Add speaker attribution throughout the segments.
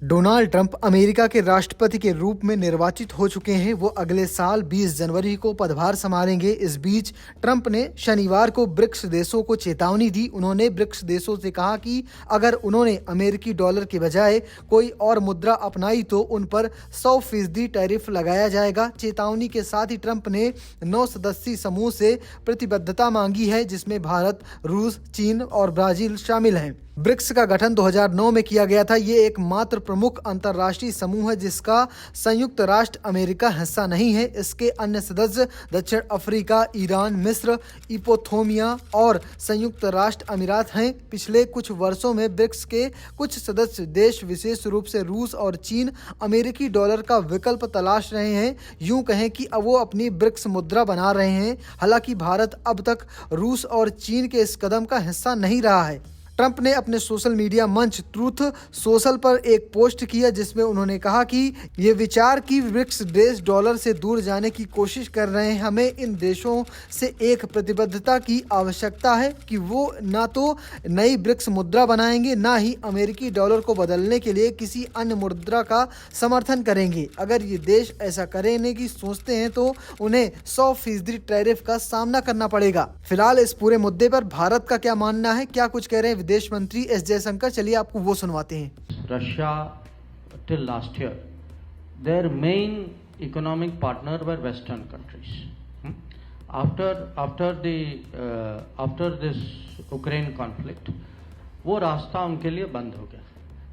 Speaker 1: Donald Trump America के राष्ट्रपति के रूप में निर्वाचित हो चुके हैं। वो अगले साल 20 जनवरी को पदभार संभालेंगे। इस बीच ट्रंप ने शनिवार को ब्रिक्स देशों को चेतावनी दी। उन्होंने ब्रिक्स देशों से कहा कि अगर उन्होंने अमेरिकी डॉलर के बजाय कोई और मुद्रा अपनाई तो उन पर 100% टैरिफ लगाया जाएगा। चेतावनी के साथ ही ट्रंप ने 9 सदस्यीय समूह से प्रतिबद्धता मांगी है, जिसमें भारत, रूस, चीन और ब्राजील शामिल हैं। ब्रिक्स का गठन 2009 में किया गया था। ये एकमात्र प्रमुख अंतर्राष्ट्रीय समूह है जिसका संयुक्त राष्ट्र अमेरिका हिस्सा नहीं है। इसके अन्य सदस्य दक्षिण अफ्रीका, ईरान, मिस्र, इपोथोमिया और संयुक्त राष्ट्र अमीरात हैं। पिछले कुछ वर्षों में ब्रिक्स के कुछ सदस्य देश, विशेष रूप से रूस और चीन, अमेरिकी डॉलर का विकल्प तलाश रहे हैं। यूं कहें कि अब वो अपनी ब्रिक्स मुद्रा बना रहे हैं। हालांकि भारत अब तक रूस और चीन के इस कदम का हिस्सा नहीं रहा है। ट्रंप ने अपने सोशल मीडिया मंच ट्रूथ सोशल पर एक पोस्ट किया जिसमें उन्होंने कहा कि ये विचार कि ब्रिक्स देश डॉलर से दूर जाने की कोशिश कर रहे हैं। हमें इन देशों से एक प्रतिबद्धता की आवश्यकता है कि वो ना तो नई ब्रिक्स मुद्रा बनाएंगे, ना ही अमेरिकी डॉलर को बदलने के लिए किसी अन्य मुद्रा का समर्थन करेंगे। अगर ये देश ऐसा करने की सोचते हैं तो उन्हें 100% टैरिफ का सामना करना पड़ेगा। फिलहाल इस पूरे मुद्दे पर भारत का क्या मानना है, क्या कुछ कह रहे हैं विदेश मंत्री एस जयशंकर, चलिए आपको वो सुनवाते हैं।
Speaker 2: Russia till last year, their main economic partner were Western countries. After this Ukraine conflict, वो रास्ता उनके लिए बंद हो गया.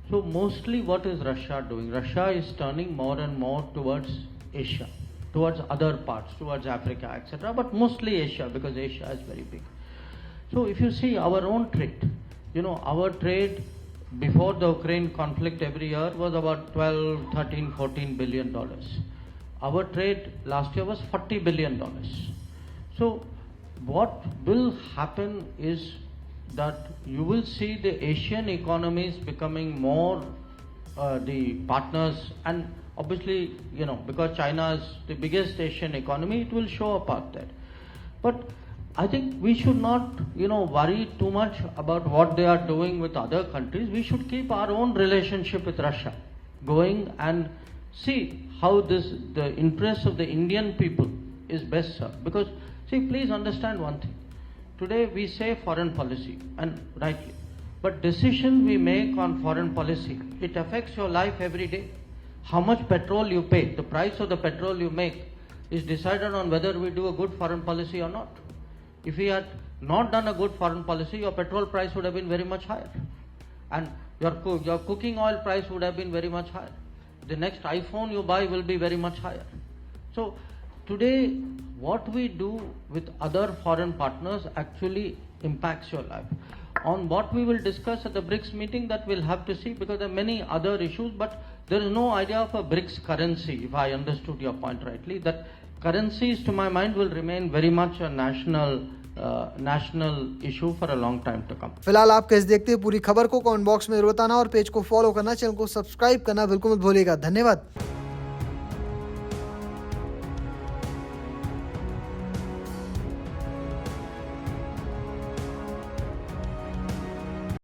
Speaker 2: So mostly what is Russia doing? Russia is turning more and more towards Asia, towards other parts, towards Africa, etc. But mostly Asia, because Asia is very big. So if you see our own trade, our trade before the Ukraine conflict every year was about 12, 13, 14 billion dollars. Our trade last year was 40 billion dollars. So what will happen is that you will see the Asian economies becoming more the partners, and obviously, because China is the biggest Asian economy, it will show up out there. But I think we should not, worry too much about what they are doing with other countries. We should keep our own relationship with Russia going and see how the interests of the Indian people is best served. Because, see, please understand one thing. Today we say foreign policy, and rightly, but decision we make on foreign policy, it affects your life every day. How much petrol you pay, the price of the petrol you make is decided on whether we do a good foreign policy or not. If we had not done a good foreign policy, your petrol price would have been very much higher, and your cooking oil price would have been very much higher. The next iPhone you buy will be very much higher. So today, what we do with other foreign partners actually impacts your life. On what we will discuss at the BRICS meeting, that we'll have to see, because there are many other issues, but there is no idea of a BRICS currency, if I understood your point rightly. That currencies, to my mind, will remain very much a national issue for a long time to come.
Speaker 1: फिलहाल आप कैसे देखते हैं पूरी खबर को comment box में बताना और पेज को फॉलो करना, चैनल को सब्सक्राइब करना बिल्कुल मत भूलिएगा। धन्यवाद।